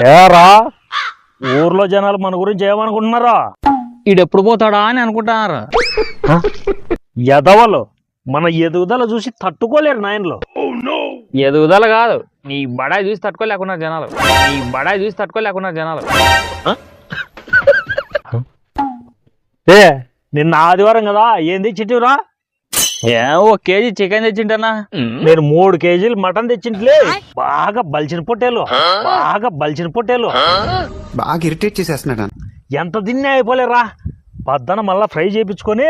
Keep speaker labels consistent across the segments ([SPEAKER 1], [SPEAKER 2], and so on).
[SPEAKER 1] ఏరా ఊర్లో జనాలు మన గురించి ఏమనుకుంటున్నారా?
[SPEAKER 2] ఈడెప్పుడు పోతాడా అని అనుకుంటున్నారు.
[SPEAKER 1] ఎదవలు మన ఎదుగుదల చూసి తట్టుకోలేరు నాయనలో.
[SPEAKER 2] ఎదుగుదల కాదు, నీ బడాయి చూసి తట్టుకోలేకున్నారు జనాలు.
[SPEAKER 1] ఏ నిన్న ఆదివారం కదా, ఏంది చిట్టురా?
[SPEAKER 2] ఓ కేజీ చికెన్ తెచ్చింటనా.
[SPEAKER 1] నేను 3 కేజీలు మటన్ తెచ్చింట్లే. బాగా బలిచిన పొట్టేలు
[SPEAKER 3] బాగా ఇరిటేట్ చేసేస్తున్నాడు.
[SPEAKER 1] ఎంత తిన్నా అయిపోలేరా. పద్దన మళ్ళా ఫ్రై చేయించుకొని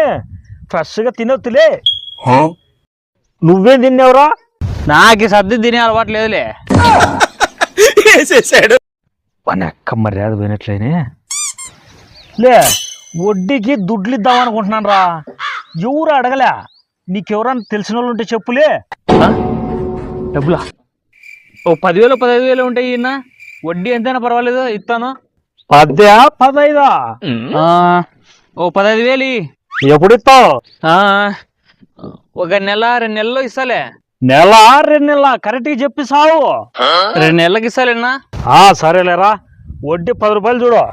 [SPEAKER 1] ఫ్రెష్గా తినొత్తులే. నువ్వేం తిన్నావురా?
[SPEAKER 2] నాకు సర్ది తినే అలవాటు లేదులే.
[SPEAKER 1] పని అక్క మర్యాద పోయినట్లేనే లే. వడ్డీకి దుడ్లు ఇద్దాం అనుకుంటున్నాను రా. ఎవరు అడగలే. నీకెవరన్నా తెలిసిన వాళ్ళు ఉంటే చెప్పులే.
[SPEAKER 2] డబ్బులా? ఓ 10,000 15,000 ఉంటాయి. ఈయన వడ్డీ ఎంతైనా పర్వాలేదు, ఇస్తాను.
[SPEAKER 1] 10-15
[SPEAKER 2] ఓ 15,000.
[SPEAKER 1] ఎప్పుడు ఇస్తావు?
[SPEAKER 2] ఒక నెల 2 నెలల్లో ఇస్తాలే.
[SPEAKER 1] నెల 2 నెలల కరెక్ట్గా చెప్పి సావు.
[SPEAKER 2] 2 నెలలకి ఇస్తాలేనా?
[SPEAKER 1] సరేలేరా. వడ్డీ 10 రూపాయలు చూడు.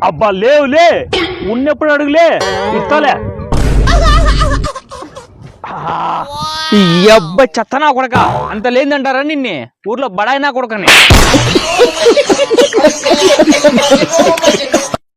[SPEAKER 1] అబ్బా లేవులే, ఉన్నప్పుడు అడుగులే, ఇస్తాలే.
[SPEAKER 2] ఈ అబ్బా చెత్తనా కొడక, అంత లేదంటారా నిన్నే ఊర్లో బడాయినా కొడకని.